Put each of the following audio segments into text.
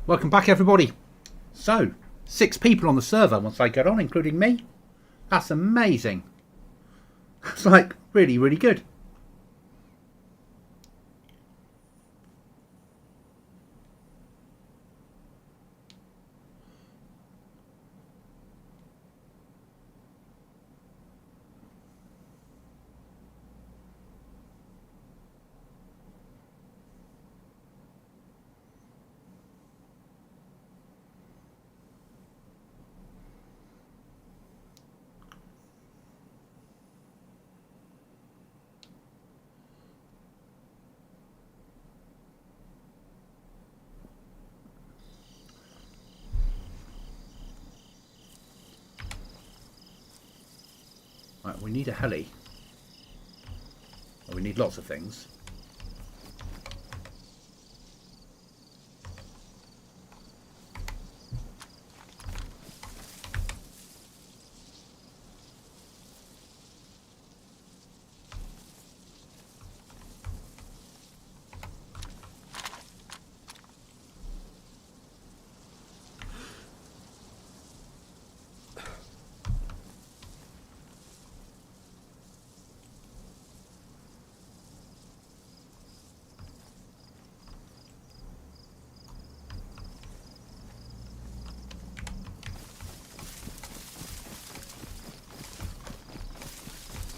Welcome back, everybody. So, 6 people on the server once I get on, including me. That's amazing. It's like really, really good. Right, we need a heli. Well, we need lots of things.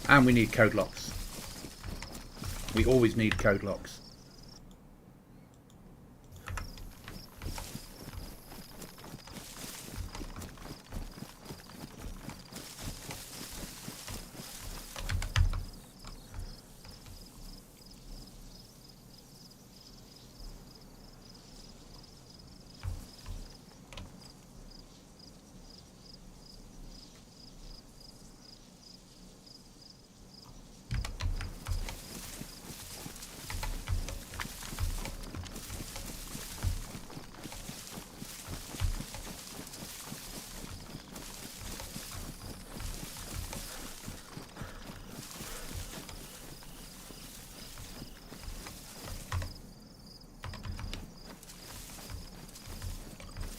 And we need code locks. We always need code locks.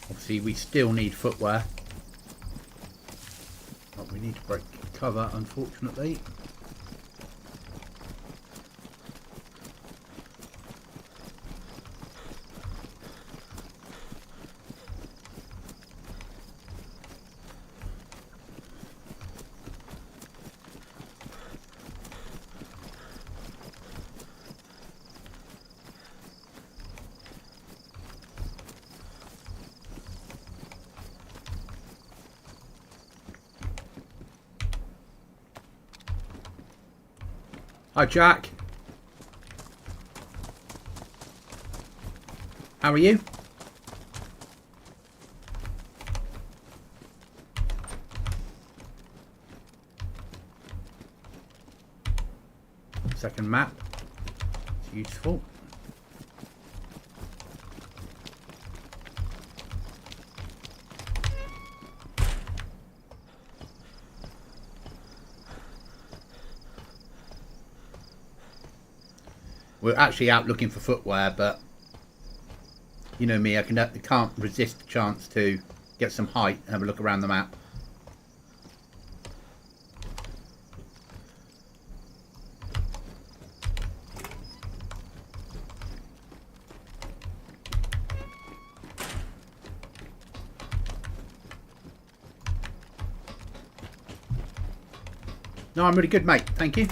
Obviously, we still need footwear. But we need to break cover, unfortunately. Hi, Jack. How are you? Second map. It's useful. We're actually out looking for footwear, but you know me, I can't resist the chance to get some height and have a look around the map. No, I'm really good, mate. Thank you.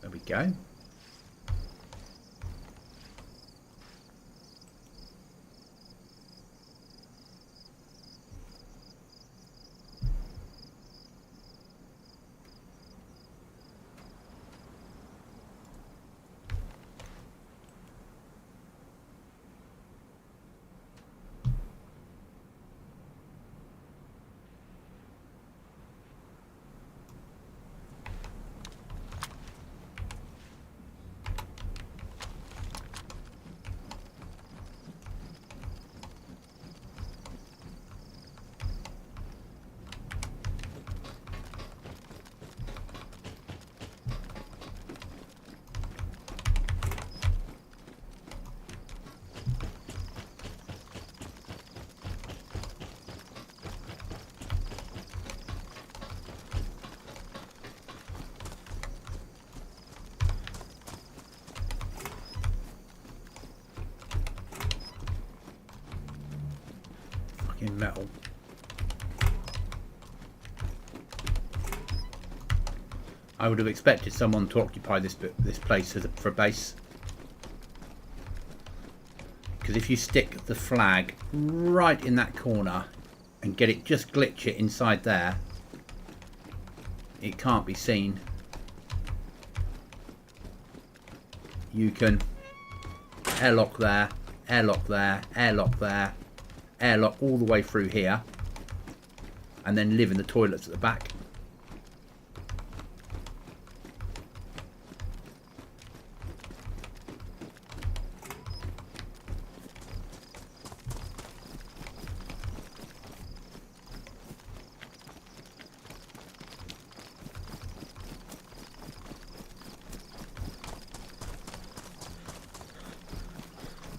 There we go. in metal. I would have expected someone to occupy this place for a base. Because if you stick the flag right in that corner and get it, just glitch it inside there, it can't be seen. You can airlock there, airlock there, airlock there, airlock all the way through here, and then live in the toilets at the back.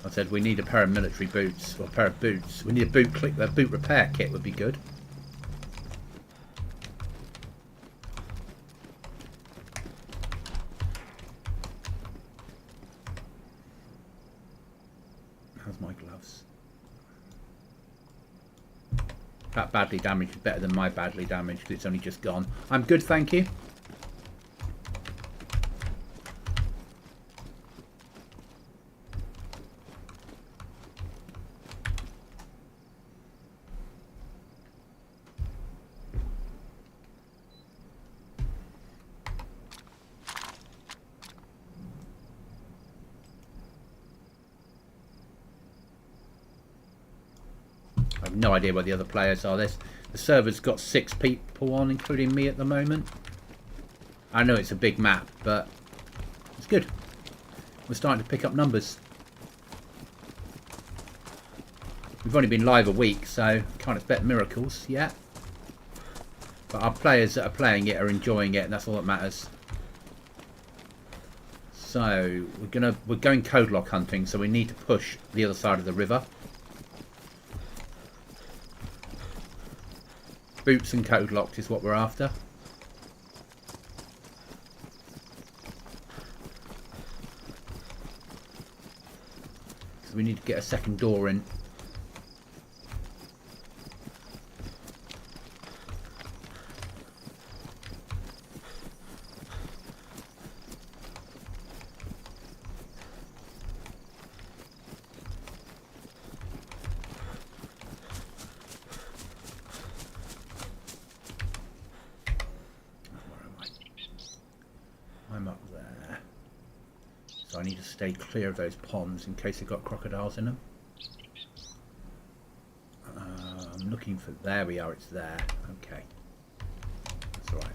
I said we need a pair of military boots, or a pair of boots. We need a boot repair kit would be good. How's my gloves? That badly damaged is better than my badly damaged because it's only just gone. I'm good, thank you. I have no idea where the other players are. The server's got 6 people on, including me at the moment. I know it's a big map, but it's good. We're starting to pick up numbers. We've only been live a week, so can't expect miracles yet. But our players that are playing it are enjoying it, and that's all that matters. So we're going code lock hunting, so we need to push the other side of the river. Boots and code locked is what we're after. So we need to get a second door in. I'm up there. So I need to stay clear of those ponds in case they've got crocodiles in them. I'm looking for... There we are, it's there. Okay. That's all right.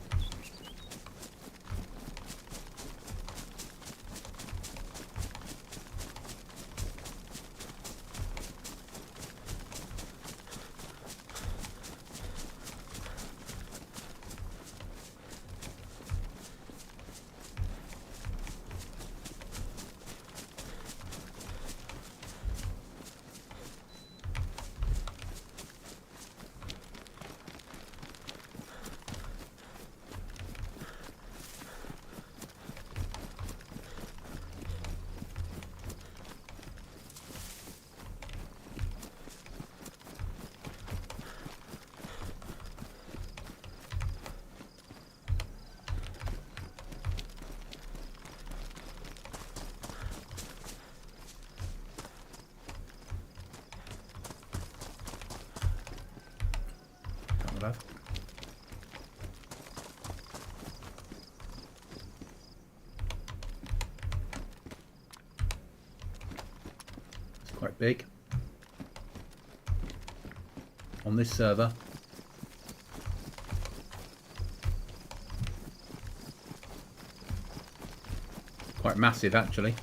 It's quite big on this server. Quite massive actually.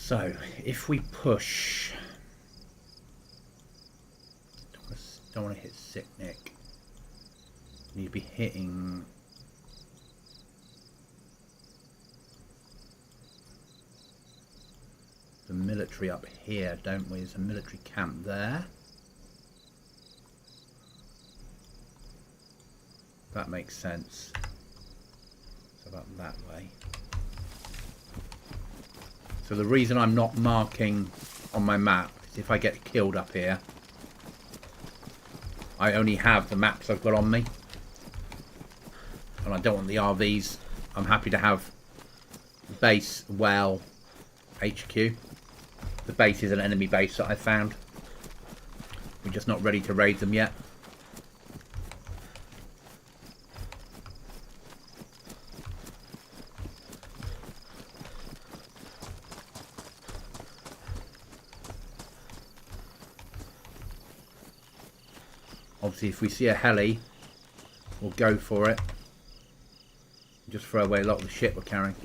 So, if we push... Don't want to hit Sick Nick. Need to be hitting... the military up here, don't we? There's a military camp there. That makes sense. So about that way. So the reason I'm not marking on my map is if I get killed up here, I only have the maps I've got on me. And I don't want the RVs. I'm happy to have base, well, HQ. The base is an enemy base that I found. We're just not ready to raid them yet. Obviously, if we see a heli, we'll go for it. Just throw away a lot of the shit we're carrying.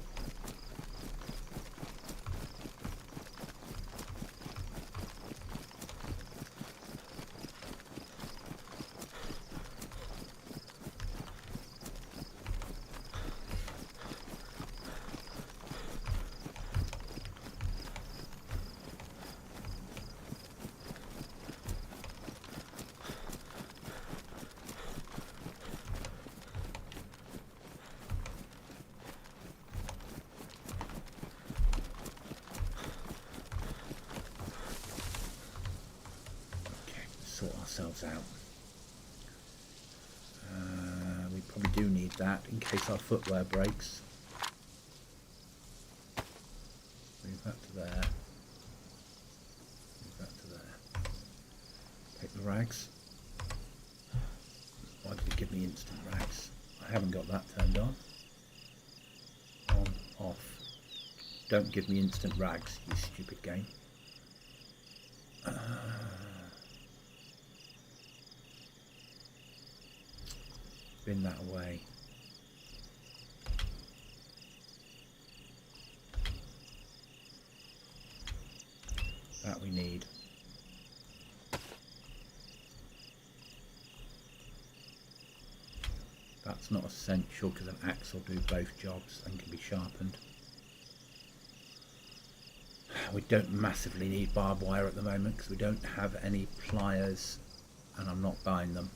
Sort ourselves out. We probably do need that in case our footwear breaks. Move that to there. Move that to there. Take the rags. Why did it give me instant rags? I haven't got that turned on. On, off. Don't give me instant rags, you stupid game. Bin that away. That we need. That's not essential because an axe will do both jobs and can be sharpened. We don't massively need barbed wire at the moment because we don't have any pliers and I'm not buying them.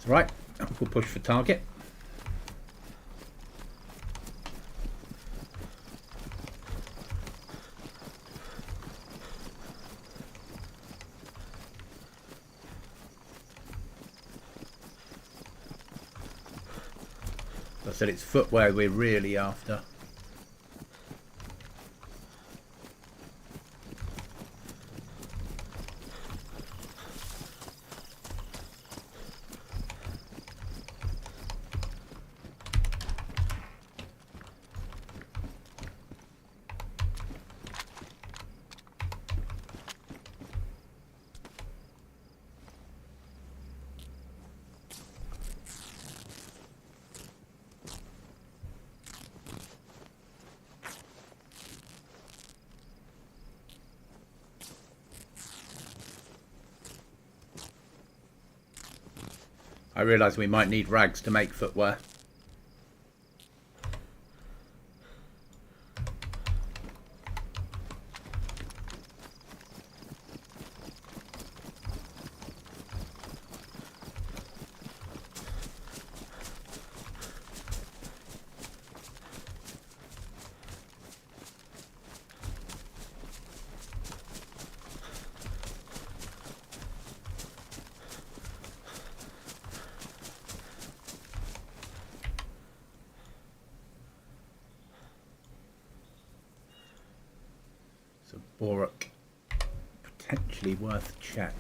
Right, we'll push for target. I said it's footwear we're really after. I realise we might need rags to make footwear. Borak, potentially worth a check.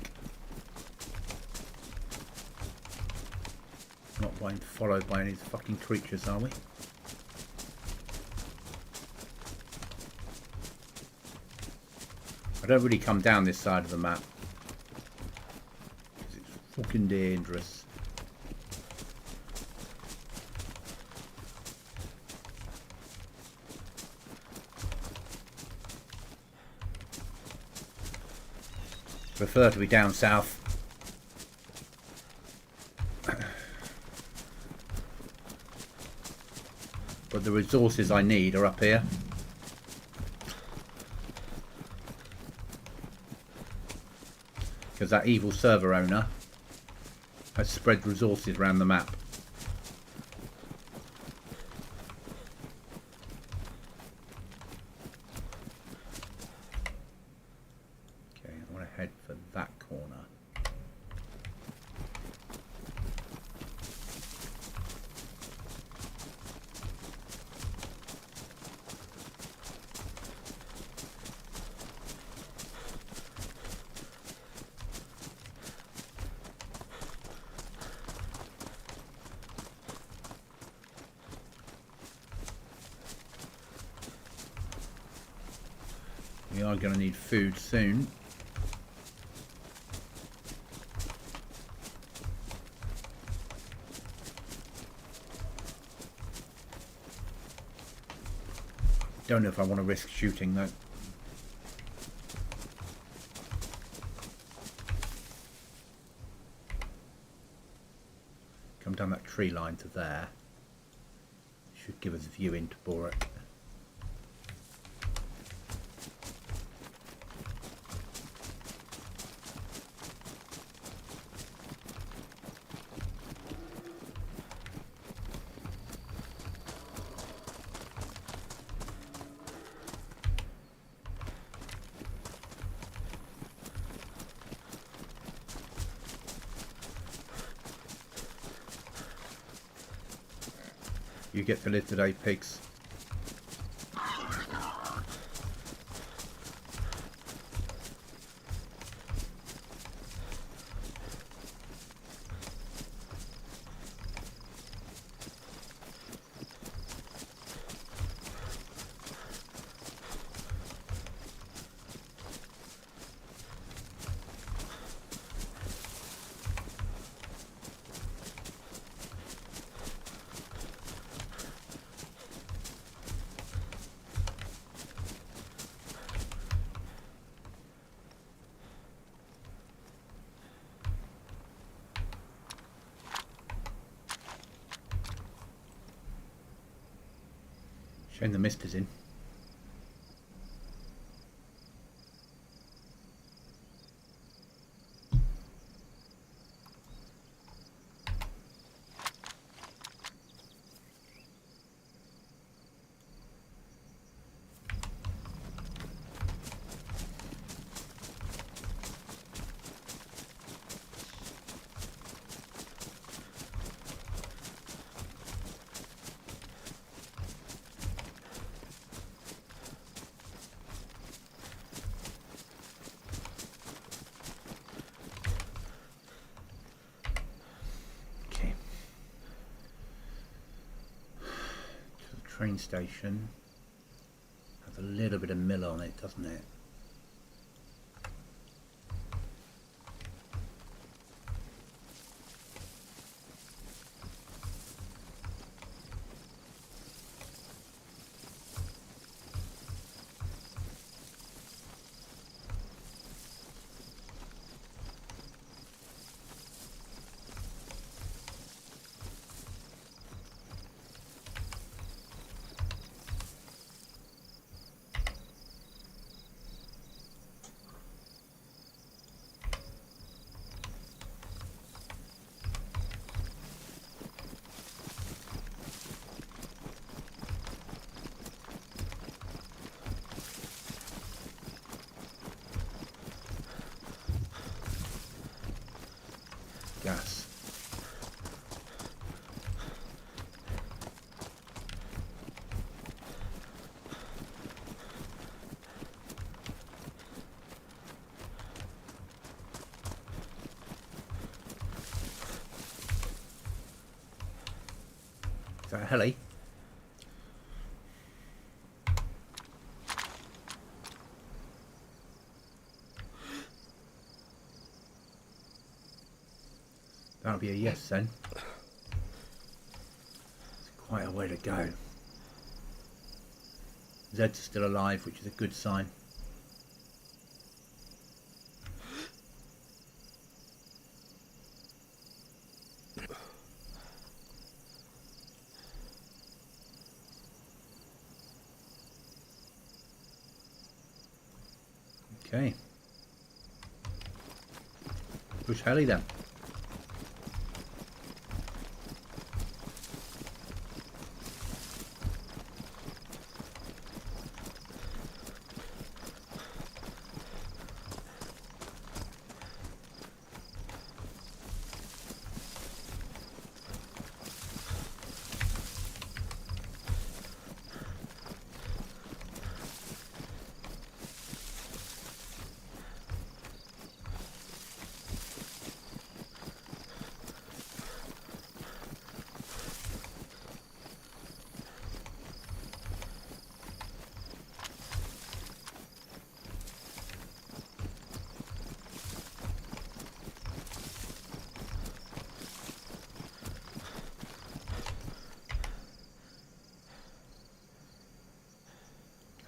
Not being followed by any fucking creatures, are we? I don't really come down this side of the map. It's fucking dangerous. Prefer to be down south. But the resources I need are up here. Because that evil server owner has spread resources around the map. Okay, I want to head for that corner. We are going to need food soon. Don't know if I want to risk shooting though. Come down that tree line to there. Should give us a view into Borak. You get to live today, pigs. Shame the mist is in. Train station has a little bit of mill on it, doesn't it? Gas. Is that a heli? That'll be a yes then. It's quite a way to go. Zed's still alive, which is a good sign. Okay. Push heli then.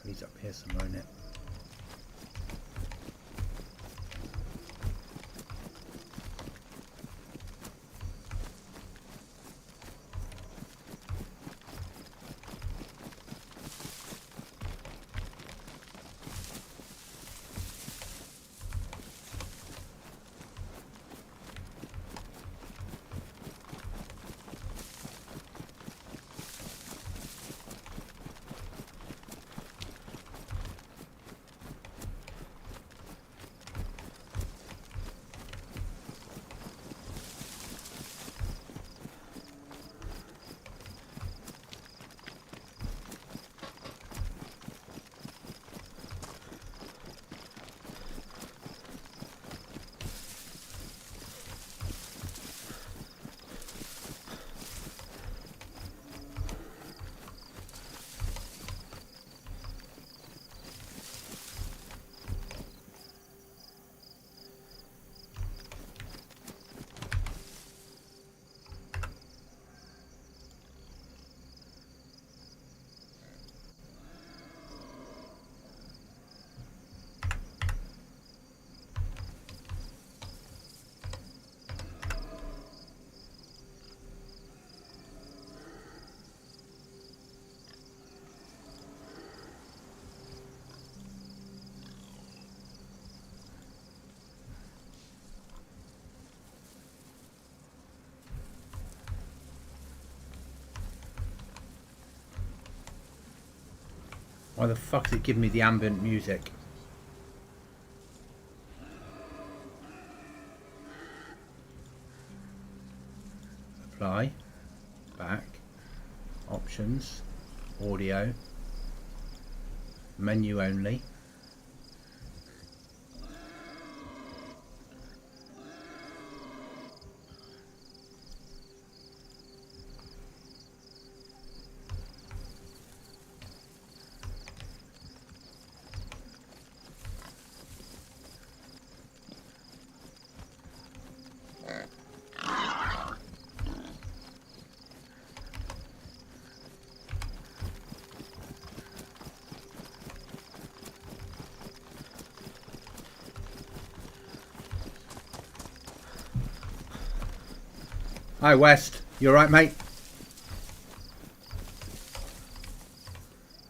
He's up here somewhere, isn't it? Why the fuck is it giving me the ambient music? Apply. Back. Options. Audio. Menu only. Hi West, you alright mate?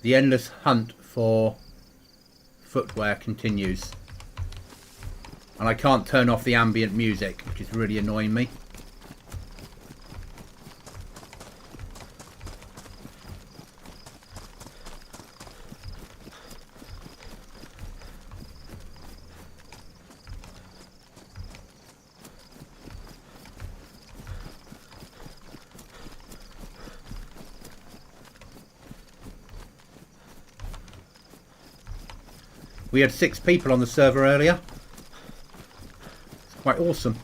The endless hunt for footwear continues. And I can't turn off the ambient music, which is really annoying me. We had 6 people on the server earlier. It's quite awesome.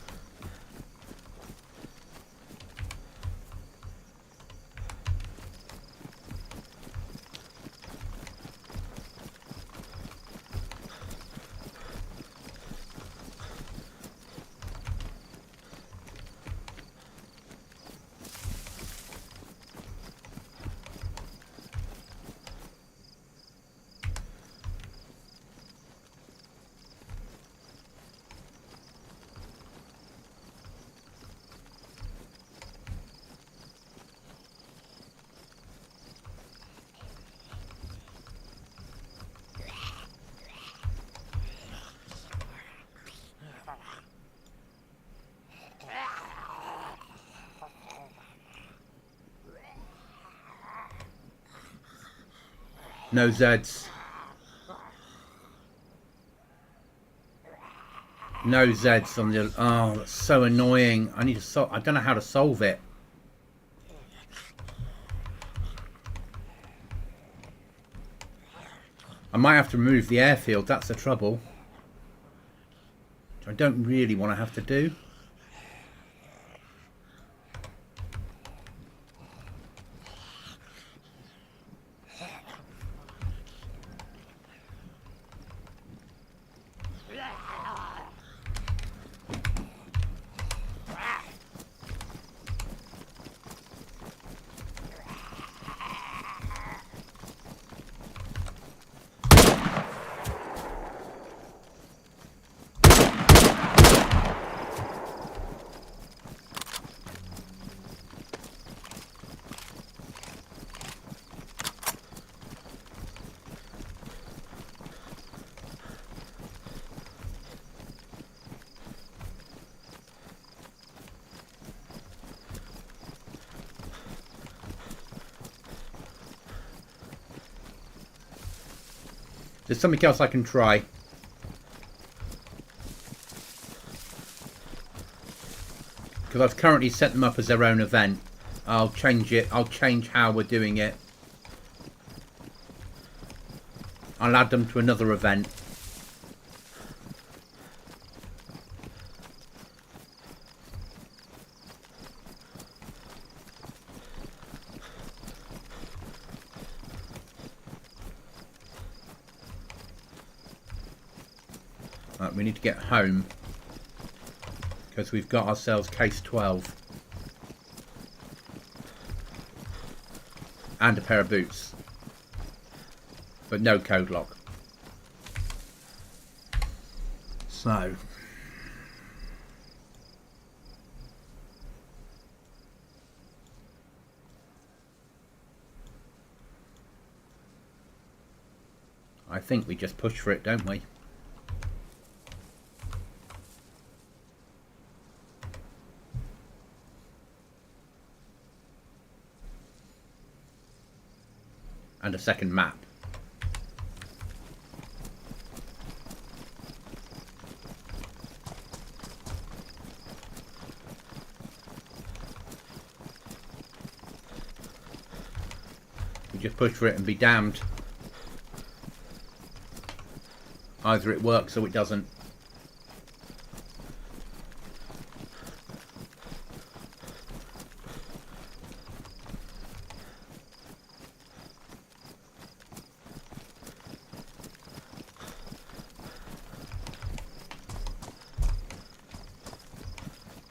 No Zeds. No Zeds on the... Oh, that's so annoying. I need to solve... I don't know how to solve it. I might have to remove the airfield. That's the trouble. Which I don't really want to have to do. There's something else I can try. Because I've currently set them up as their own event. I'll change it. I'll change how we're doing it. I'll add them to another event. Right, we need to get home. Because we've got ourselves case 12. And a pair of boots. But no code lock. So. I think we just push for it, don't we? And a second map. We just push for it and be damned. Either it works or it doesn't.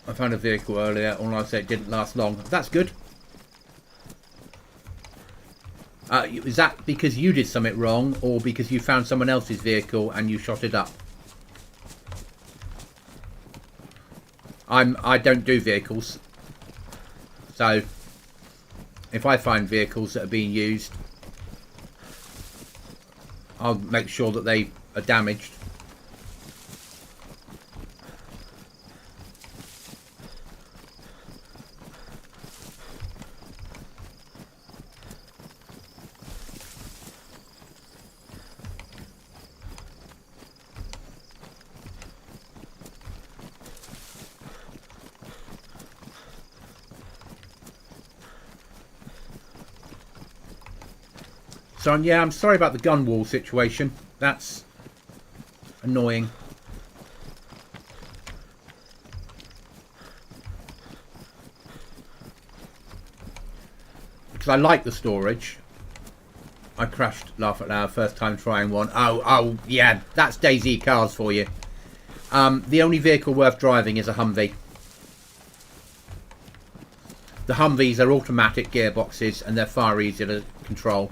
I found a vehicle earlier, all I said it didn't last long. That's good. Is that because you did something wrong, or because you found someone else's vehicle and you shot it up? I don't do vehicles. So, if I find vehicles that are being used, I'll make sure that they are damaged. So yeah, I'm sorry about the gun wall situation. That's annoying. Because I like the storage. I crashed, laugh out loud, first time trying one. Oh, yeah, that's DayZ cars for you. The only vehicle worth driving is a Humvee. The Humvees are automatic gearboxes and they're far easier to control.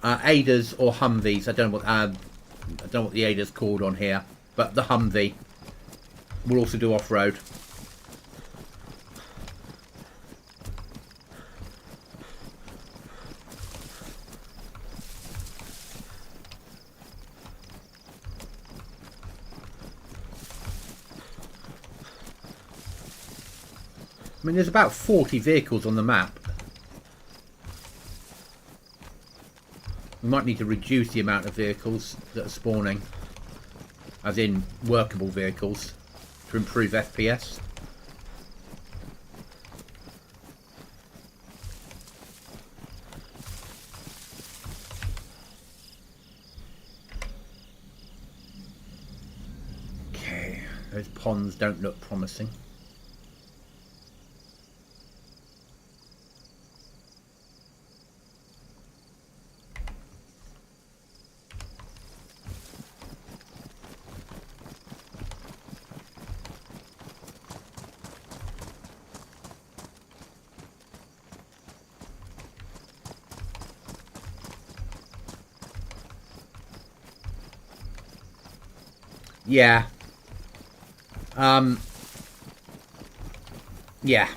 Adas or Humvees, I don't know what the Ada's called on here, but the Humvee will also do off-road. I mean, there's about 40 vehicles on the map. We might need to reduce the amount of vehicles that are spawning, as in workable vehicles, to improve FPS. Okay, those ponds don't look promising. Yeah. Yeah.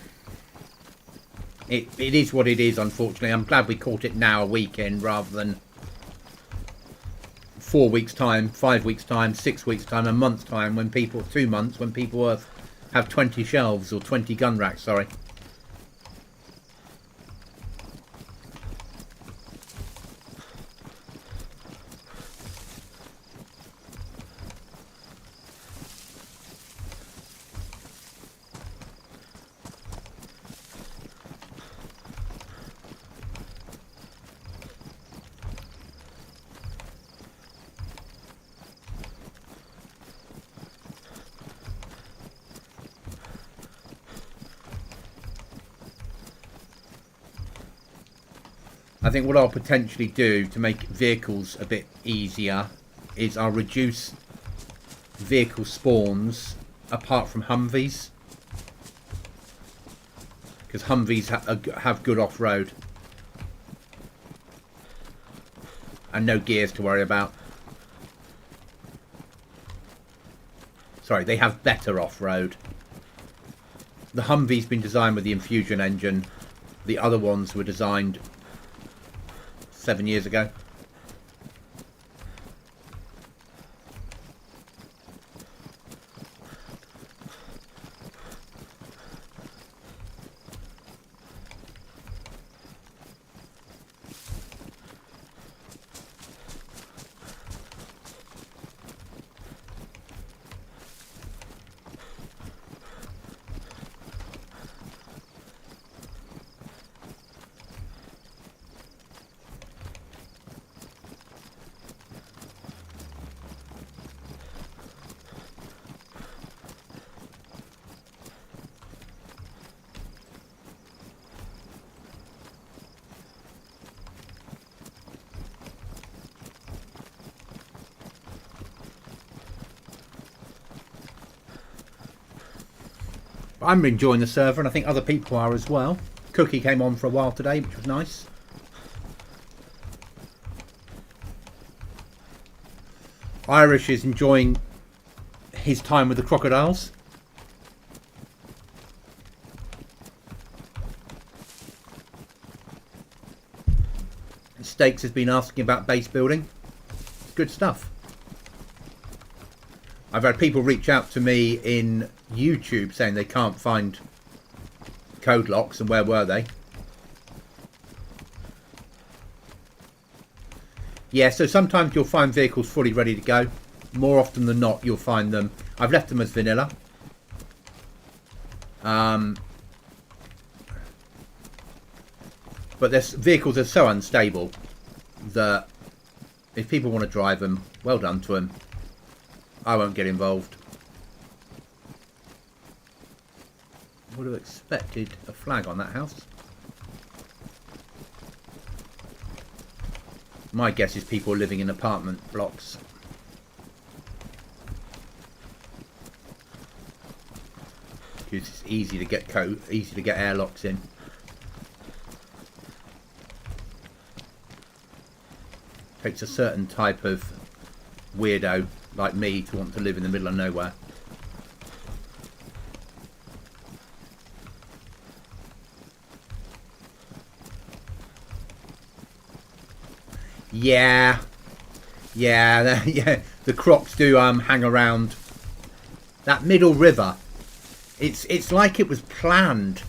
It is what it is, unfortunately. I'm glad we caught it now, a weekend, rather than 4 weeks' time, 5 weeks' time, 6 weeks' time, a month's time, when people, 2 months, when people have 20 shelves or 20 gun racks, sorry. I think what I'll potentially do to make vehicles a bit easier is I'll reduce vehicle spawns apart from Humvees, because Humvees have good off-road and no gears to worry about. Sorry, they have better off-road. The Humvee's been designed with the infusion engine. The other ones were designed 7 years ago. I'm enjoying the server, and I think other people are as well. Cookie came on for a while today, which was nice. Irish is enjoying his time with the crocodiles. Stakes has been asking about base building. Good stuff. I've had people reach out to me in YouTube saying they can't find code locks, and where were they? Yeah, so sometimes you'll find vehicles fully ready to go. More often than not, you'll find them. I've left them as vanilla. But their vehicles are so unstable that if people want to drive them, well done to them. I won't get involved. Would have expected a flag on that house. My guess is people living in apartment blocks. Because it's easy to get easy to get airlocks in. Takes a certain type of weirdo like me to want to live in the middle of nowhere. Yeah, yeah. The crocs do hang around that middle river. It's like it was planned.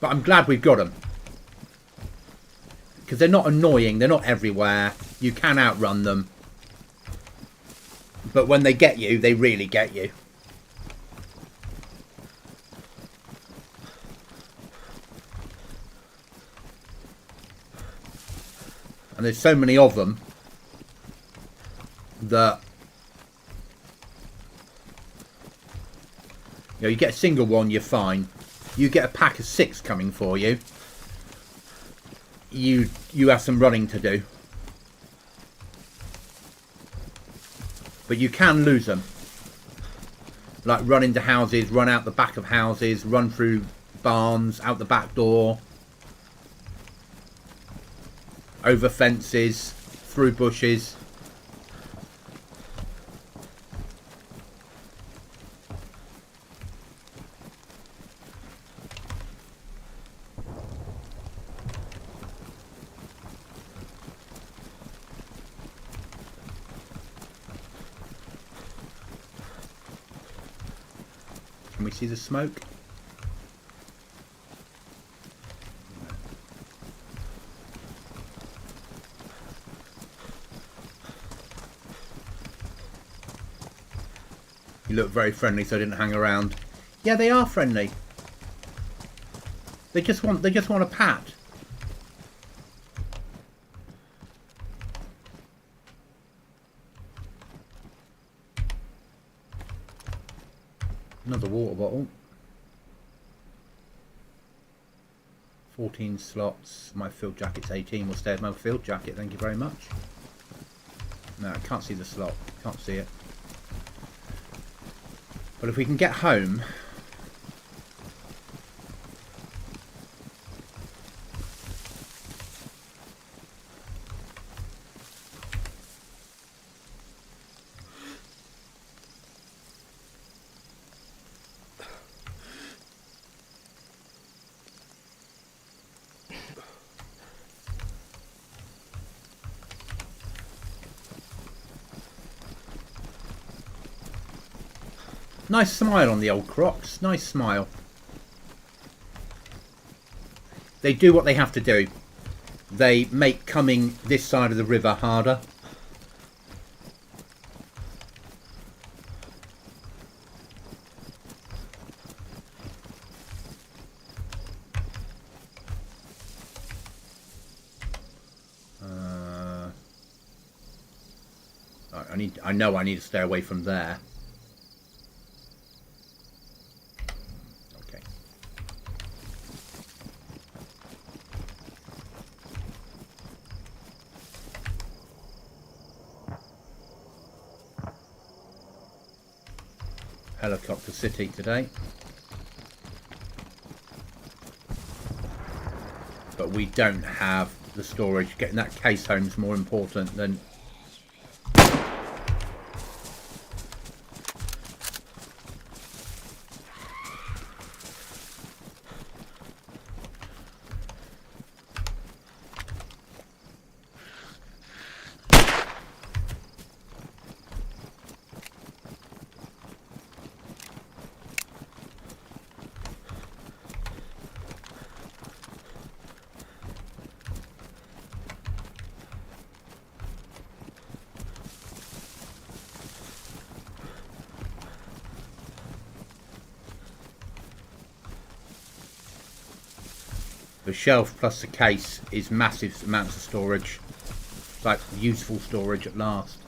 But I'm glad we've got them. Because they're not annoying. They're not everywhere. You can outrun them. But when they get you, they really get you. And there's so many of them that, you know, you get a single one, you're fine. You get a pack of 6 coming for you. You have some running to do. But you can lose them. Like run into houses, run out the back of houses, run through barns, out the back door. Over fences, through bushes. Can we see the smoke? You look very friendly, so I didn't hang around. Yeah, they are friendly. They just want a pat. Another water bottle. 14 slots. My field jacket's 18. We'll stay at my field jacket. Thank you very much. No, I can't see the slot. Can't see it. But if we can get home... Nice smile on the old crocs. Nice smile. They do what they have to do. They make coming this side of the river harder. I know I need to stay away from there. Helicopter City today, but we don't have the storage. Getting that case home is more important than... The shelf plus the case is massive amounts of storage. It's like useful storage at last.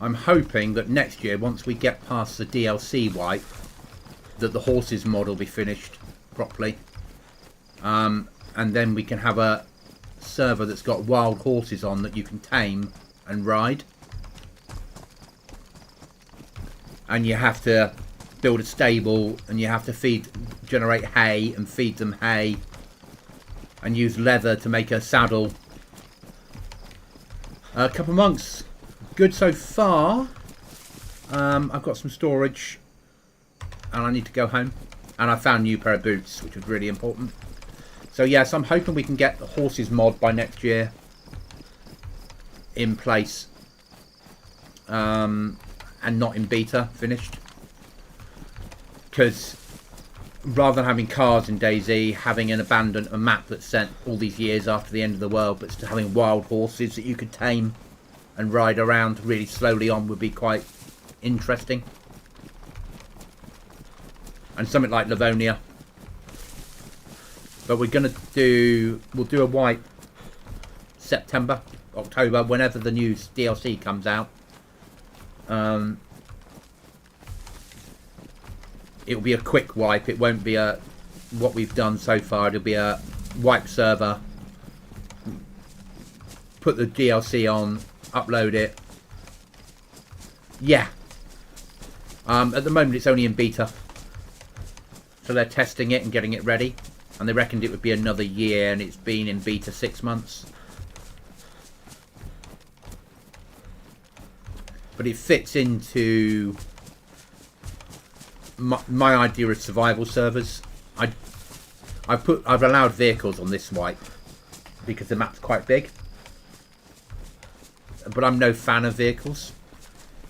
I'm hoping that next year, once we get past the DLC wipe, that the horses mod will be finished properly. And then we can have a server that's got wild horses on that you can tame and ride. and you have to build a stable, and you have to generate hay and feed them hay, and use leather to make a saddle. A couple of monks, good so far. I've got some storage, and I need to go home. And I found a new pair of boots, which was really important. So yes, I'm hoping we can get the horses mod by next year in place, and not in beta finished. Because rather than having cars in DayZ, having a map that's sent all these years after the end of the world, but still having wild horses that you could tame and ride around really slowly on would be quite interesting. And something like Livonia. But we'll do a wipe September, October, whenever the new DLC comes out. It'll be a quick wipe. It won't be what we've done so far. It'll be a wipe server. Put the DLC on, upload it. Yeah. At the moment it's only in beta. So they're testing it and getting it ready. And they reckoned it would be another year, and it's been in beta 6 months. But it fits into my idea of survival servers. I've allowed vehicles on this wipe because the map's quite big. But I'm no fan of vehicles.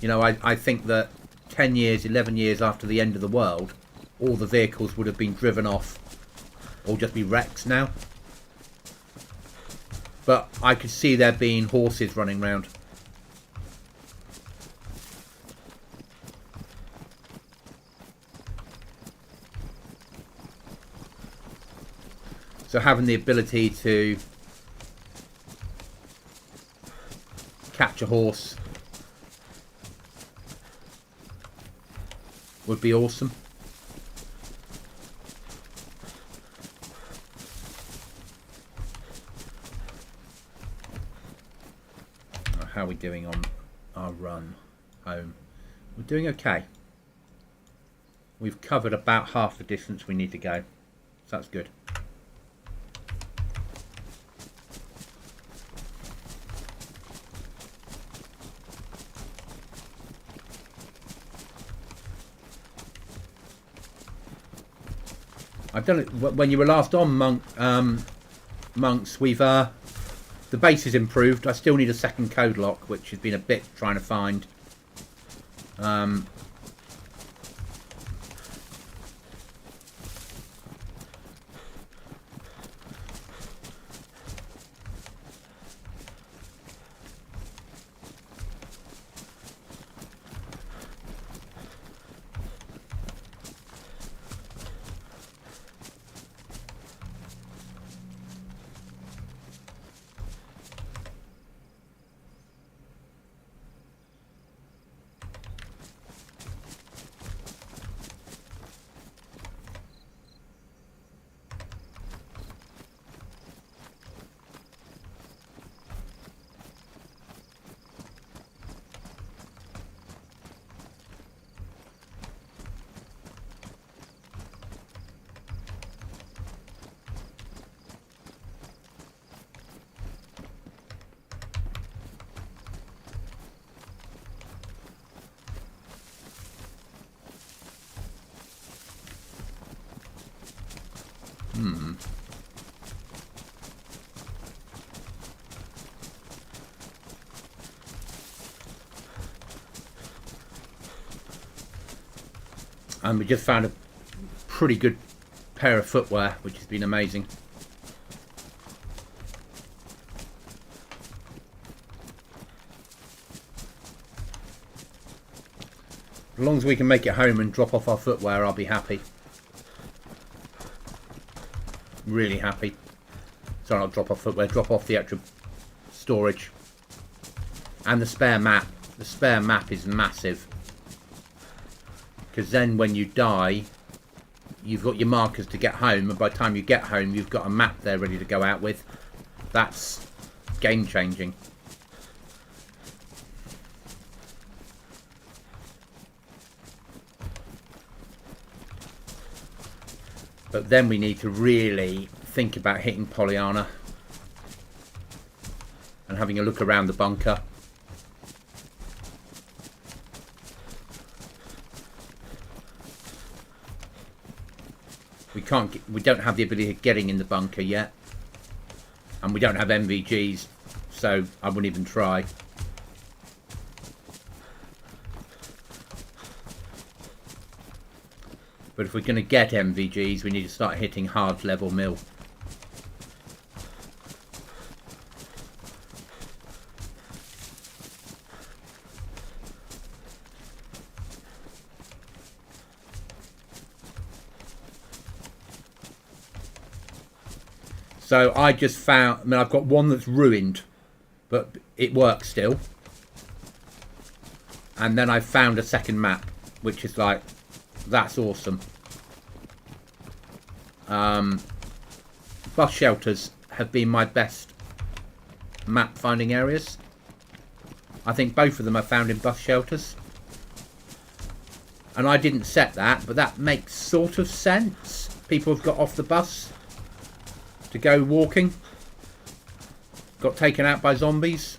You know, I think that 10 years, 11 years after the end of the world, all the vehicles would have been driven off or just be wrecks now. But I could see there being horses running around. So having the ability to catch a horse would be awesome. How are we doing on our run home? We're doing okay. We've covered about half the distance we need to go, so that's good. I've done it when you were last on, Monks. We've the base is improved. I still need a second code lock, which has been a bit trying to find. And we just found a pretty good pair of footwear, which has been amazing. As long as we can make it home and drop off our footwear, I'll be happy. Really happy. Sorry, not drop off footwear, drop off the extra storage. And the spare map. The spare map is massive. Because then when you die, you've got your markers to get home, and by the time you get home, you've got a map there ready to go out with. That's game changing. But then we need to really think about hitting Pollyanna and having a look around the bunker. We don't have the ability of getting in the bunker yet, and we don't have MVGs, so I wouldn't even try. But if we're going to get MVGs, we need to start hitting hard level mill. So I just found, I mean, I've got one that's ruined, but it works still. And then I found a second map, which is like, that's awesome. Bus shelters have been my best map finding areas. I think both of them are found in bus shelters. And I didn't set that, but that makes sort of sense. People have got off the bus to go walking, got taken out by zombies.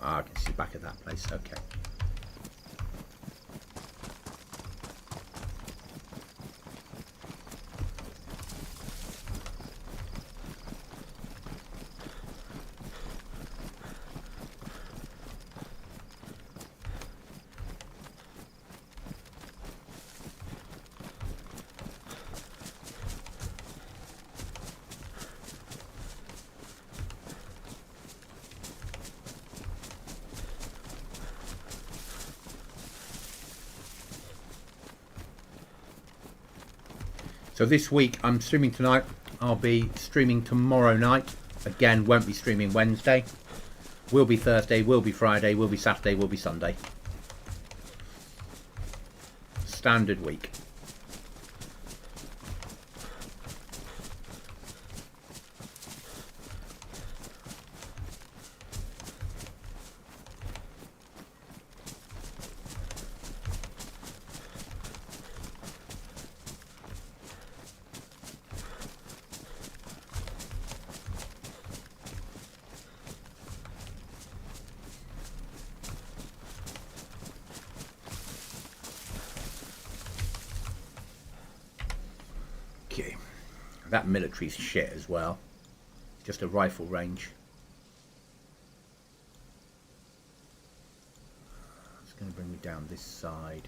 Ah, I can see back at that place. Okay. So this week I'm streaming tonight. I'll be streaming tomorrow night. Again, won't be streaming Wednesday. Will be Thursday, will be Friday, will be Saturday, will be Sunday. Standard week. Okay, that military's shit as well. Just a rifle range. It's going to bring me down this side.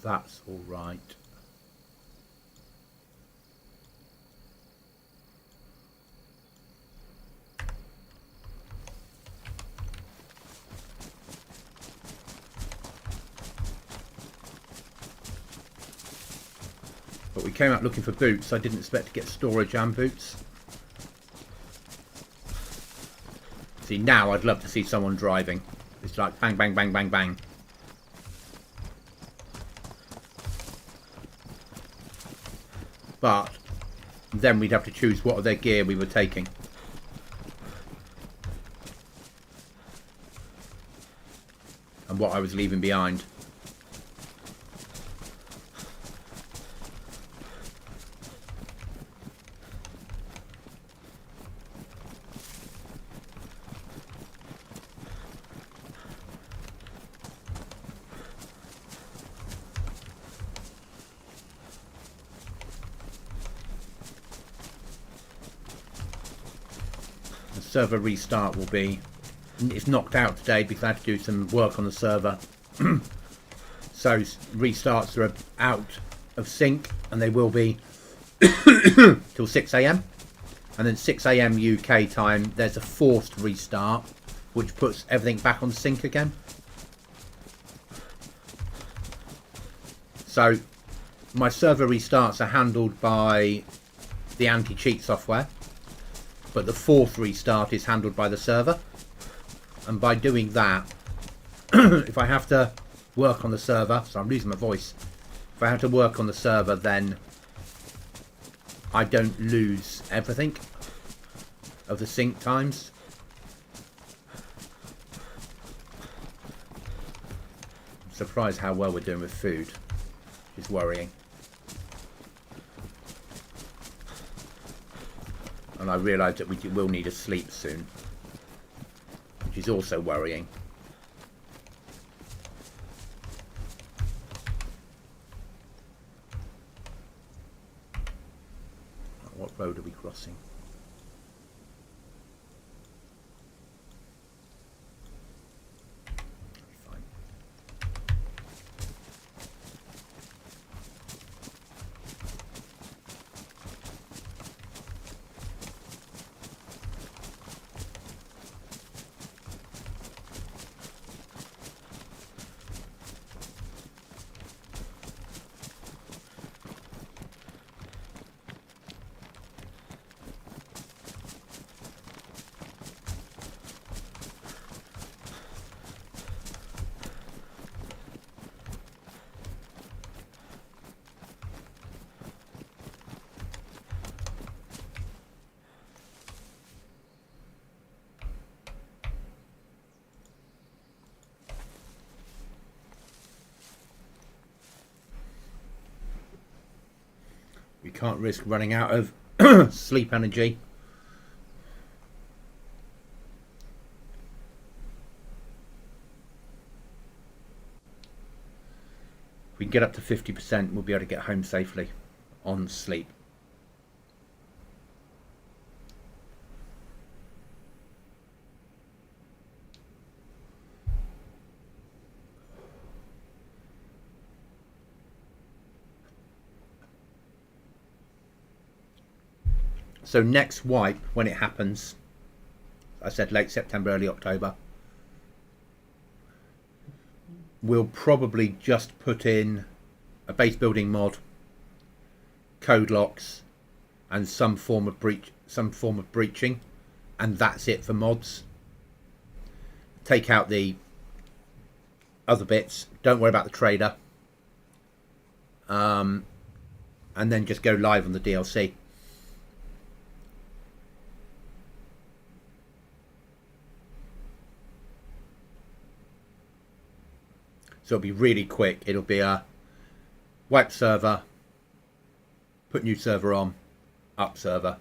That's all right. But we came out looking for boots. I didn't expect to get storage and boots. See, now I'd love to see someone driving. It's like bang, bang, bang, bang, bang. But then we'd have to choose what of their gear we were taking. And what I was leaving behind. Server restart will be, it's knocked out today because I had to do some work on the server. So restarts are out of sync, and they will be till 6 a.m. And then 6 a.m. UK time, there's a forced restart, which puts everything back on sync again. So my server restarts are handled by the anti-cheat software, but the fourth restart is handled by the server. And by doing that, if I have to work on the server, so I'm losing my voice, if I have to work on the server, then I don't lose everything of the sync times. I'm surprised how well we're doing with food, which is worrying. And I realise that we will need a sleep soon, which is also worrying. What road are we crossing? Fine. We can't risk running out of sleep energy. If we can get up to 50%, we'll be able to get home safely on sleep. So next wipe, when it happens, I said late September, early October, we'll probably just put in a base building mod, code locks, and some form of breaching, and that's it for mods. Take out the other bits. Don't worry about the trader, and then just go live on the DLC. So it'll be really quick. It'll be a wipe server, put new server on, up server.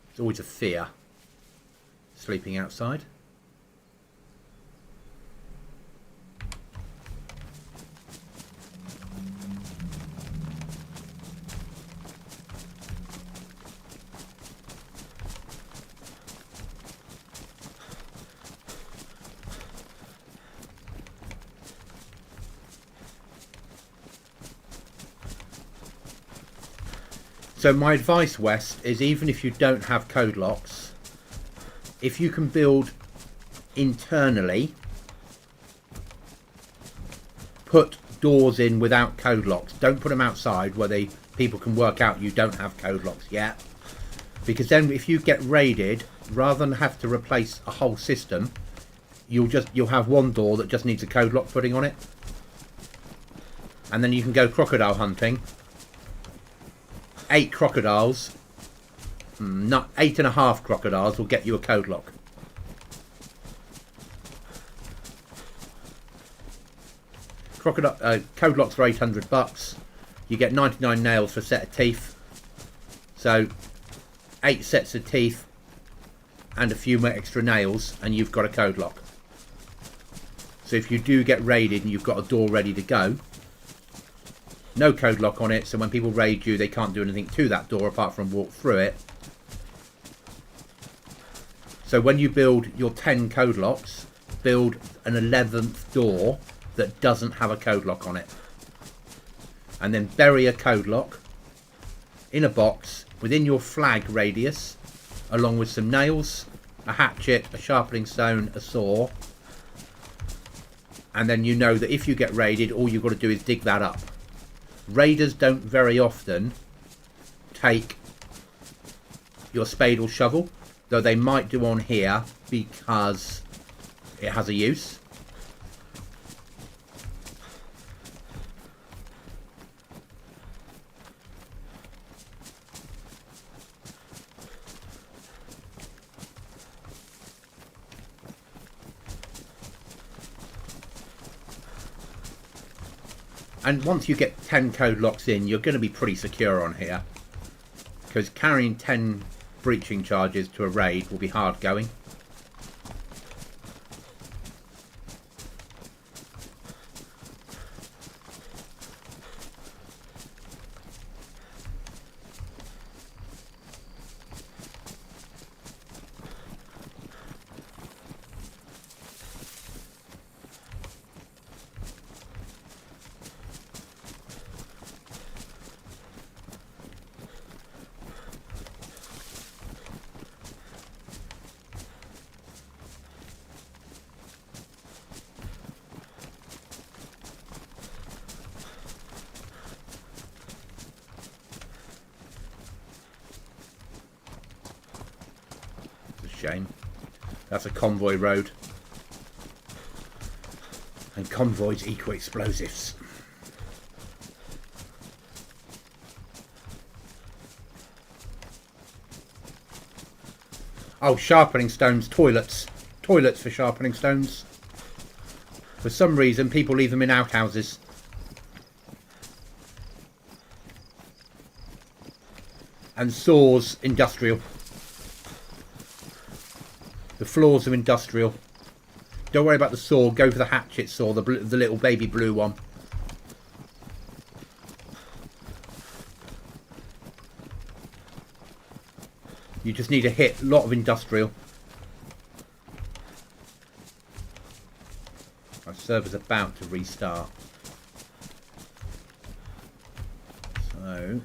It's always a fear sleeping outside. So my advice, Wes, is even if you don't have code locks, if you can build internally, put doors in without code locks. Don't put them outside where people can work out you don't have code locks yet. Because then if you get raided, rather than have to replace a whole system, you'll have one door that just needs a code lock putting on it. And then you can go crocodile hunting. 8 crocodiles, not 8.5 crocodiles will get you a code lock. Code locks for $800. You get 99 nails for a set of teeth. So 8 sets of teeth and a few more extra nails, and you've got a code lock. So if you do get raided and you've got a door ready to go, no code lock on it, so when people raid you, they can't do anything to that door apart from walk through it. So when you build your 10 code locks, build an 11th door that doesn't have a code lock on it. And then bury a code lock in a box within your flag radius, along with some nails, a hatchet, a sharpening stone, a saw. And then you know that if you get raided, all you've got to do is dig that up. Raiders don't very often take your spade or shovel, though they might do on here because it has a use. And once you get 10 code locks in, you're going to be pretty secure on here. Because carrying 10 breaching charges to a raid will be hard going. Shame. That's a convoy road. And convoys equal explosives. Oh, sharpening stones, toilets. Toilets for sharpening stones. For some reason, people leave them in outhouses. And saws, industrial. The floors are industrial. Don't worry about the saw. Go for the hatchet saw, the little baby blue one. You just need a hit. A lot of industrial. My server's about to restart. So...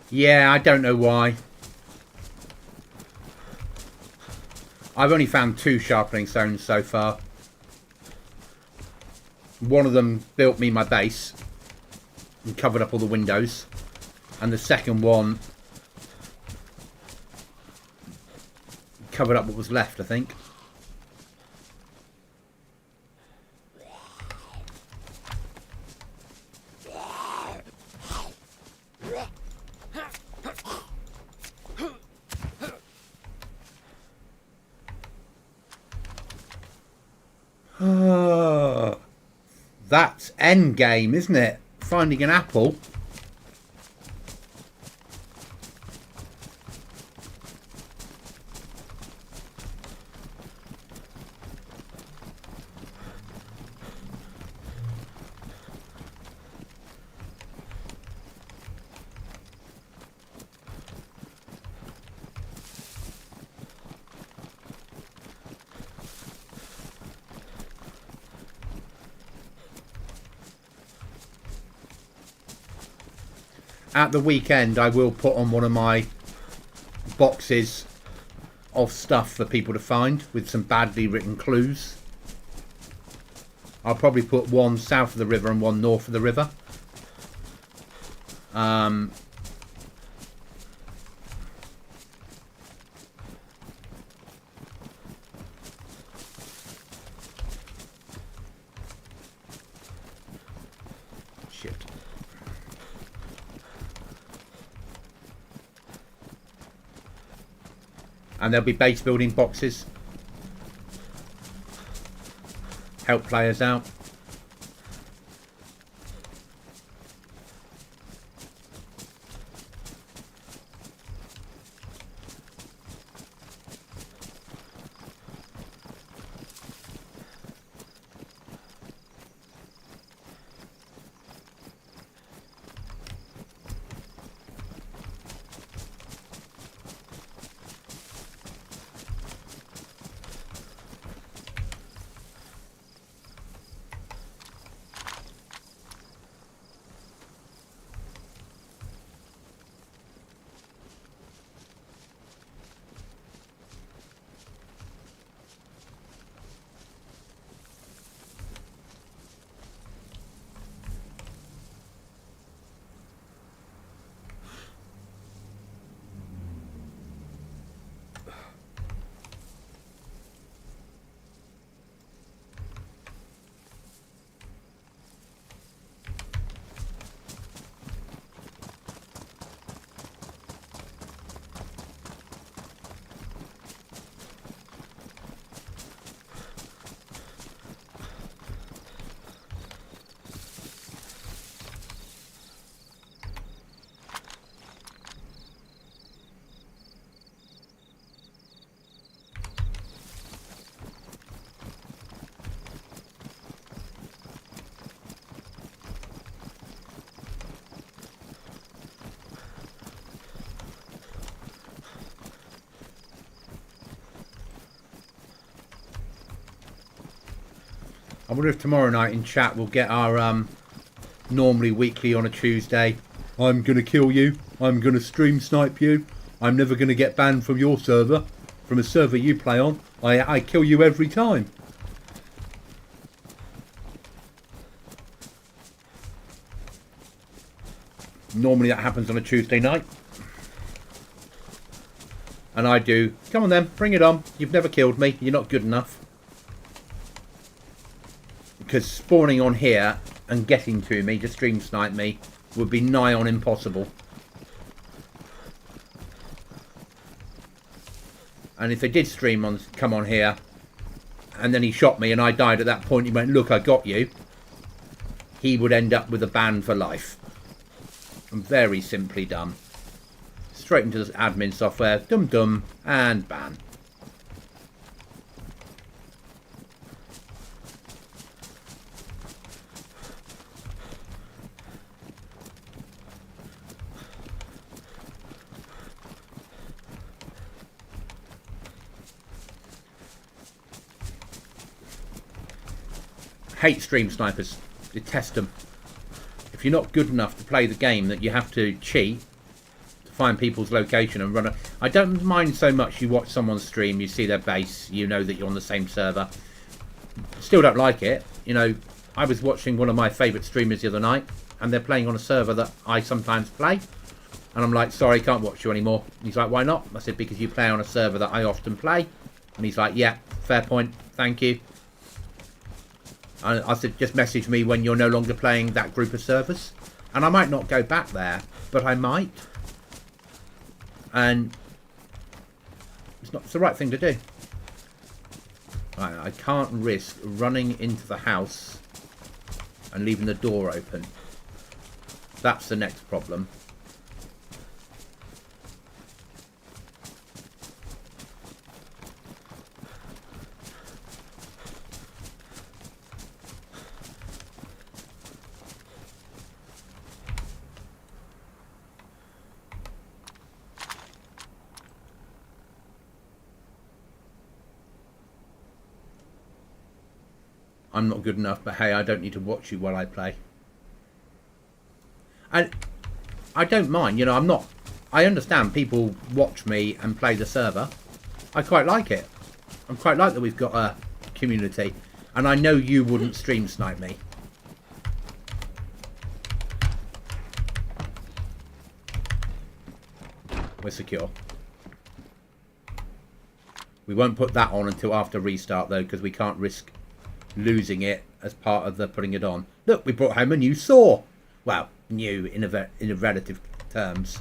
yeah, I don't know why. I've only found 2 sharpening stones so far. One of them built me my base and covered up all the windows. And the second one covered up what was left, I think. That's end game, isn't it? Finding an apple. At the weekend, I will put on one of my boxes of stuff for people to find with some badly written clues. I'll probably put one south of the river and one north of the river. Shit. And there'll be base building boxes. Help players out. I wonder if tomorrow night in chat we'll get our normally weekly on a Tuesday. I'm going to kill you. I'm going to stream snipe you. I'm never going to get banned from your server. From a server you play on. I kill you every time. Normally that happens on a Tuesday night. And I do. Come on then, bring it on. You've never killed me. You're not good enough. Because spawning on here and getting to me to stream snipe me would be nigh on impossible. And if they did come on here and then he shot me and I died at that point, he went, look, I got you. He would end up with a ban for life. And very simply done. Straight into the admin software, dum and ban. Hate stream snipers. Detest them. If you're not good enough to play the game that you have to cheat to find people's location and run it. I don't mind so much you watch someone's stream, you see their base, you know that you're on the same server. Still don't like it. You know, I was watching one of my favourite streamers the other night and they're playing on a server that I sometimes play. And I'm like, sorry, can't watch you anymore. And he's like, why not? I said, because you play on a server that I often play. And he's like, yeah, fair point, thank you. I said, just message me when you're no longer playing that group of servers. And I might not go back there, but I might. And it's the right thing to do. I can't risk running into the house and leaving the door open. That's the next problem. I'm not good enough, but hey, I don't need to watch you while I play. And I don't mind, you know, I understand people watch me and play the server. I quite like it. I quite like that we've got a community. And I know you wouldn't stream snipe me. We're secure. We won't put that on until after restart though, because we can't risk losing it as part of the putting it on. Look, we brought home a new saw. Well, new in a relative terms.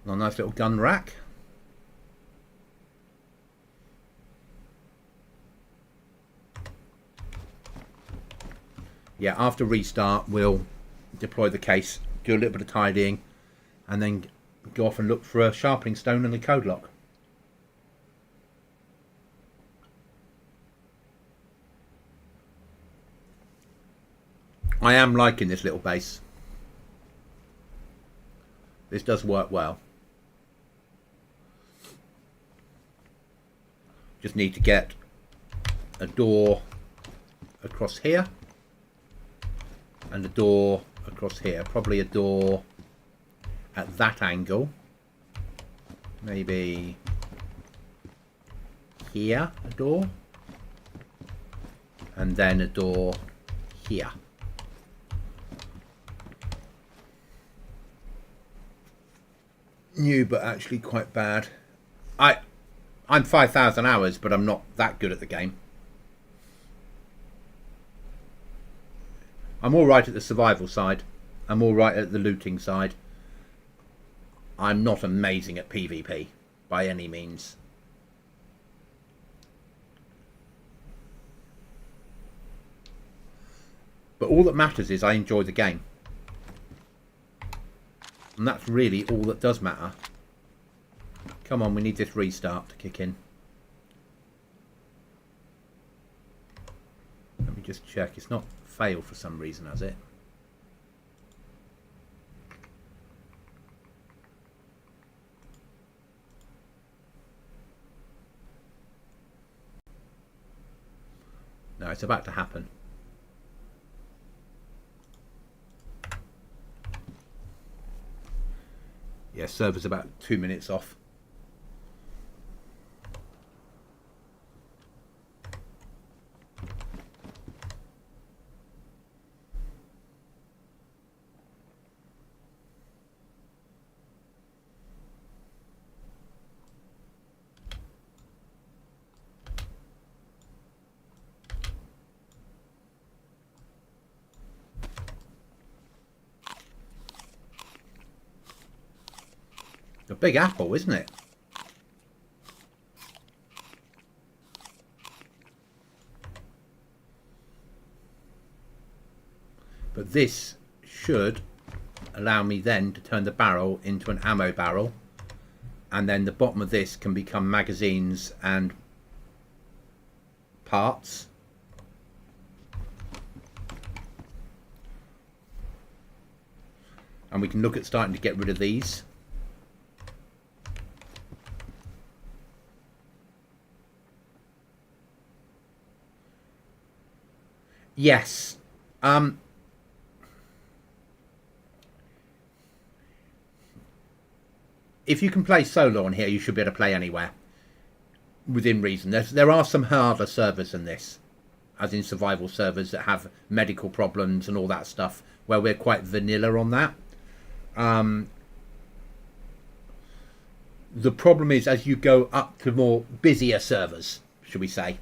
A nice little gun rack. Yeah, after restart we'll deploy the case, do a little bit of tidying, and then go off and look for a sharpening stone and a code lock. I am liking this little base. This does work well. Just need to get a door across here and a door across here. Probably a door at that angle. Maybe here a door. And then a door here. New but actually quite bad. I'm 5,000 hours, but I'm not that good at the game. I'm alright at the survival side. I'm alright at the looting side. I'm not amazing at PvP by any means. But all that matters is I enjoy the game. And that's really all that does matter. Come on, we need this restart to kick in. Let me just check. It's not failed for some reason, has it? No, it's about to happen. Yeah, server's about 2 minutes off. A big apple, isn't it? But this should allow me then to turn the barrel into an ammo barrel, and then the bottom of this can become magazines and parts. And we can look at starting to get rid of these. Yes. If you can play solo on here, you should be able to play anywhere within reason. There are some harder servers than this, as in survival servers that have medical problems and all that stuff, where we're quite vanilla on that. The problem is, as you go up to more busier servers, should we say,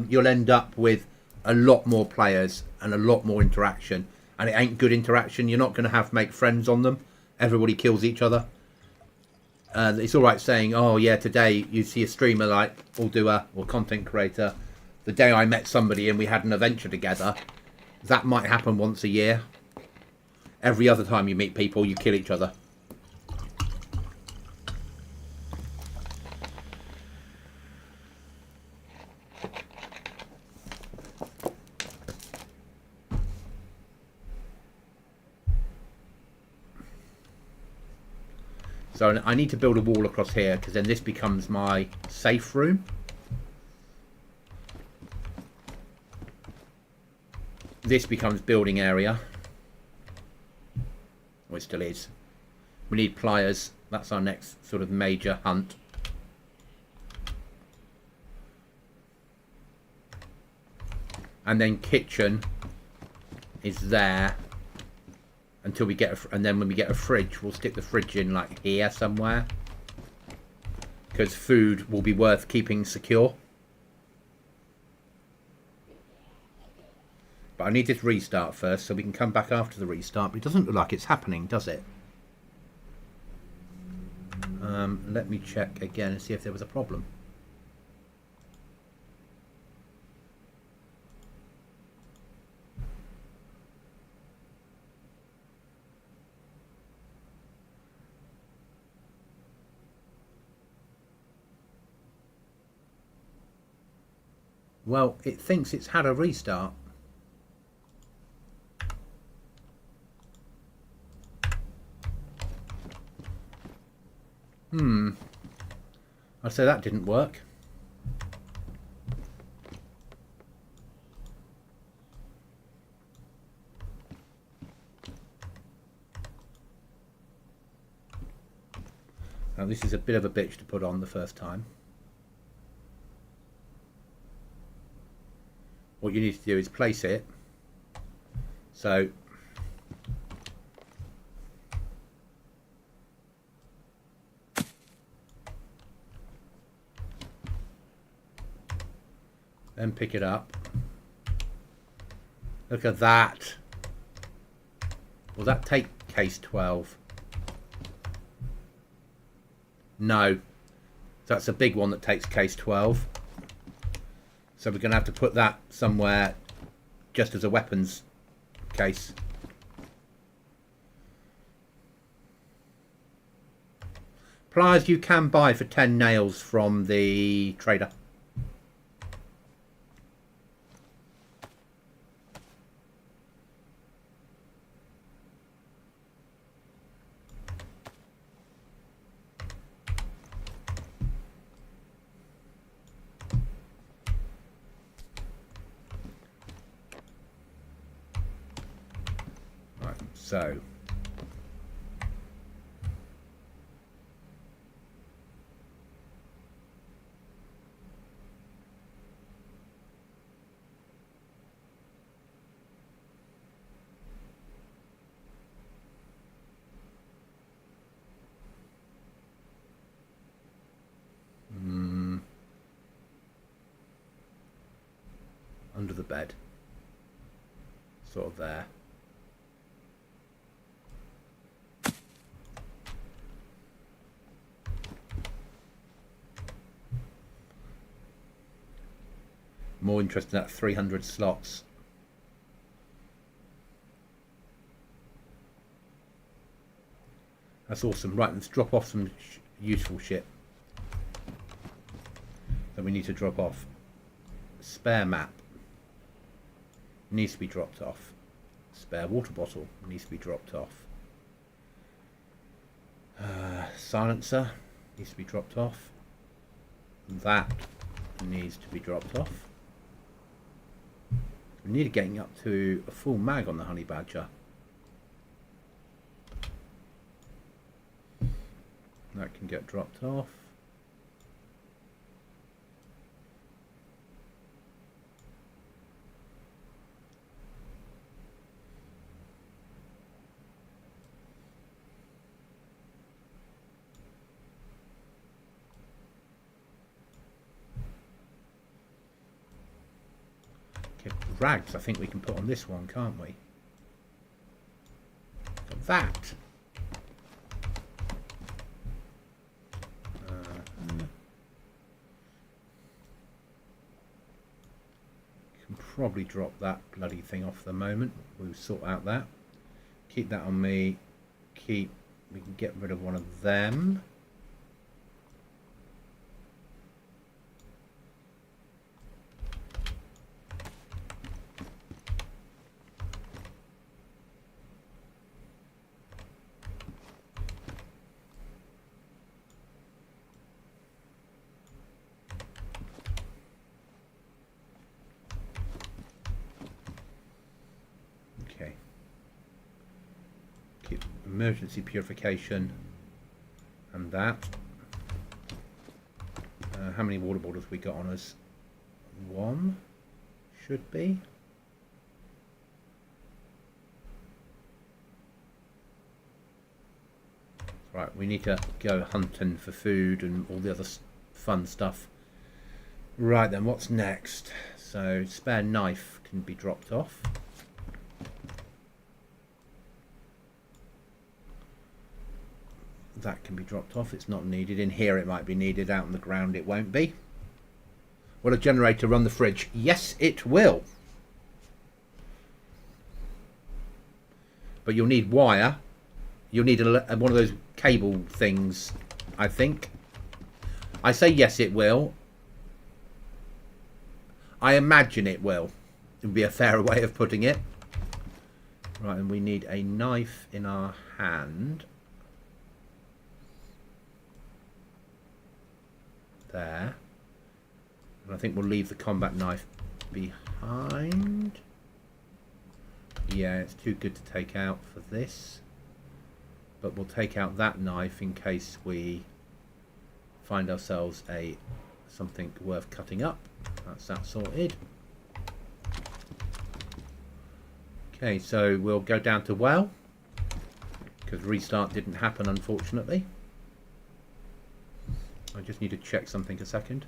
you'll end up with a lot more players and a lot more interaction, and it ain't good interaction. You're not going to make friends on them. Everybody kills each other. It's all right saying, oh yeah, today you see a streamer like or content creator, the day I met somebody and we had an adventure together. That might happen once a year. Every other time you meet people, you kill each other. So I need to build a wall across here, because then this becomes my safe room. this becomes building area. Well, it still is. We need pliers. That's our next sort of major hunt. And then kitchen is there until we get and then when we get a fridge, we'll stick the fridge in like here somewhere, because food will be worth keeping secure. But I need this restart first, so we can come back after the restart. But it doesn't look like it's happening, does it? Let me check again and see if there was a problem. Well, it thinks it's had a restart. I'd say that didn't work. Now, this is a bit of a bitch to put on the first time. What you need to do is place it so then pick it up. Look at that. Will that take case 12? No. That's a big one that takes case 12. So we're going to have to put that somewhere just as a weapons case. Pliers you can buy for 10 nails from the trader. So under the bed, sort of there. More interested in that 300 slots. That's awesome. Right, let's drop off some useful shit that we need to drop off. Spare map needs to be dropped off. Spare water bottle needs to be dropped off. Silencer needs to be dropped off. That needs to be dropped off. We need getting up to a full mag on the honey badger. That can get dropped off. Rags, I think we can put on this one, can't we? Got that. Can probably drop that bloody thing off the moment. We'll sort out that. Keep that on me. We can get rid of one of them. Okay. Keep emergency purification and that. How many water bottles we got on us? 1 should be. Right, we need to go hunting for food and all the other fun stuff. Right then, what's next? So, spare knife can be dropped off. That can be dropped off. It's not needed. In here it might be needed. Out on the ground it won't be. Will a generator run the fridge? Yes, it will. But you'll need wire. You'll need one of those cable things, I think. I say yes, it will. I imagine it will. It would be a fairer way of putting it. Right, and we need a knife in our hand. There. And I think we'll leave the combat knife behind. Yeah, it's too good to take out for this. But we'll take out that knife in case we find ourselves something worth cutting up. That's that sorted. Okay, so we'll go down to well, because restart didn't happen, unfortunately. I just need to check something a second.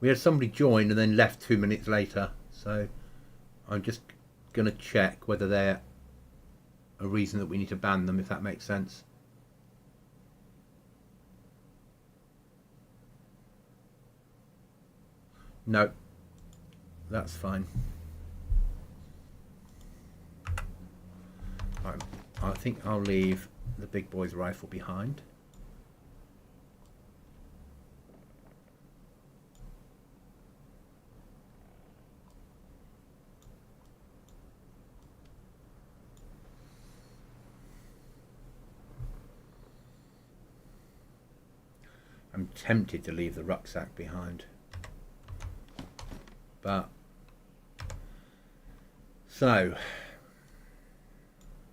We had somebody join and then left 2 minutes later, so I'm just going to check whether they're a reason that we need to ban them, if that makes sense. No, that's fine. Right, I think I'll leave the big boy's rifle behind. I'm tempted to leave the rucksack behind, but so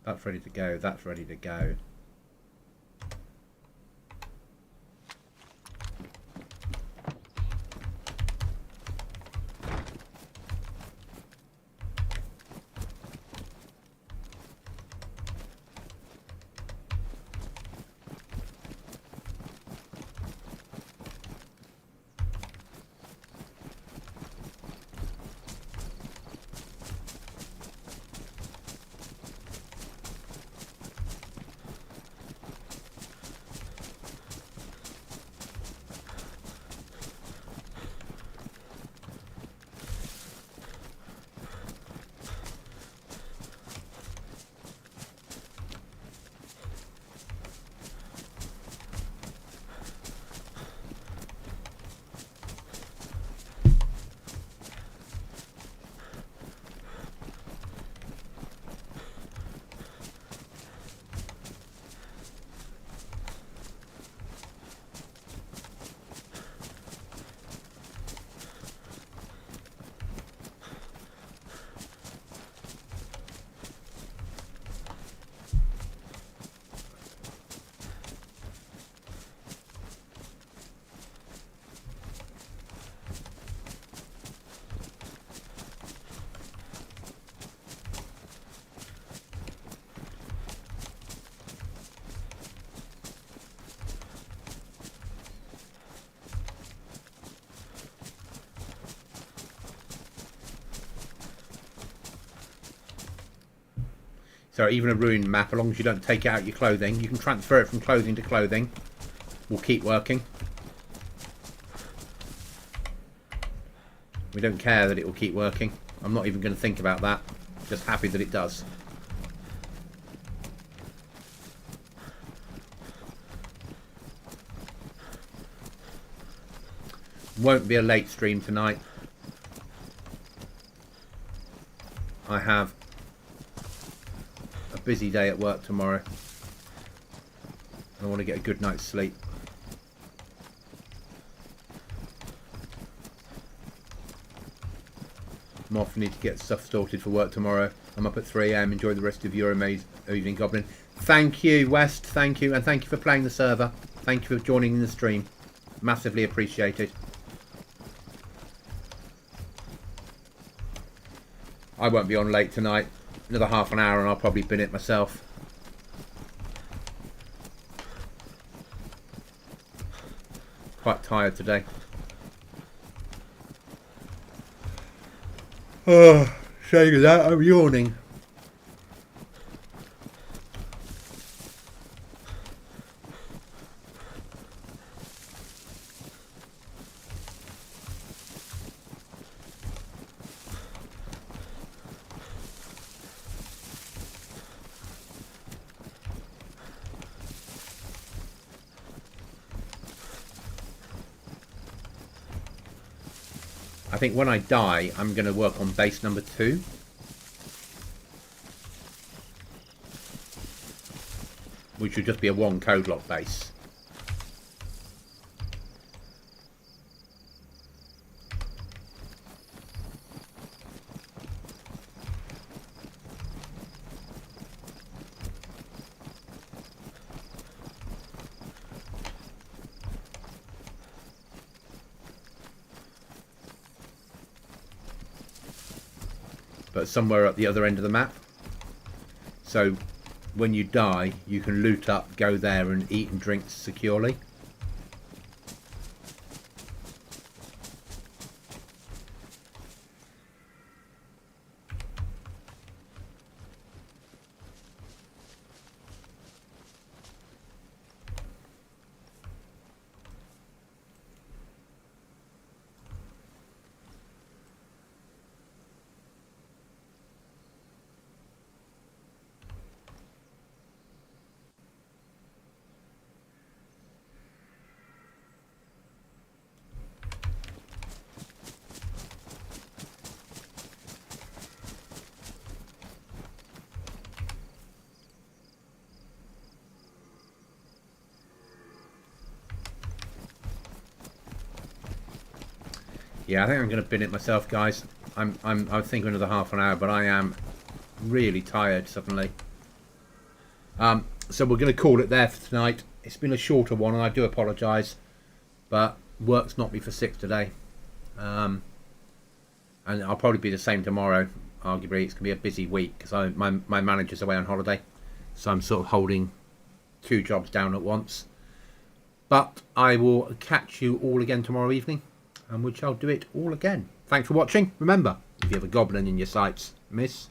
that's ready to go, that's ready to go. So even a ruined map, as long as you don't take it out your clothing, you can transfer it from clothing to clothing. Will keep working. We don't care that it will keep working. I'm not even going to think about that. Just happy that it does. Won't be a late stream tonight. I have a busy day at work tomorrow. I want to get a good night's sleep. I'm off. Need to get stuff sorted for work tomorrow. I'm up at 3 AM. Enjoy the rest of your amazing Looting-Goblin. Thank you, West. Thank you. And thank you for playing the server. Thank you for joining in the stream. Massively appreciated. I won't be on late tonight. Another half an hour and I'll probably bin it myself. Quite tired today. Oh, saying that, I'm yawning. I think when I die, I'm going to work on base number 2. Which would just be a 1 code lock base. But somewhere at the other end of the map. So when you die, you can loot up, go there and eat and drink securely. Yeah, I think I'm going to bin it myself, guys. I'm thinking another half an hour, but I am really tired suddenly. So we're going to call it there for tonight. It's been a shorter one, and I do apologise, but work's not me for 6 today. And I'll probably be the same tomorrow. Arguably, it's going to be a busy week because my manager's away on holiday, so I'm sort of holding 2 jobs down at once. But I will catch you all again tomorrow evening, and we shall do it all again. Thanks for watching. Remember, if you have a goblin in your sights, miss,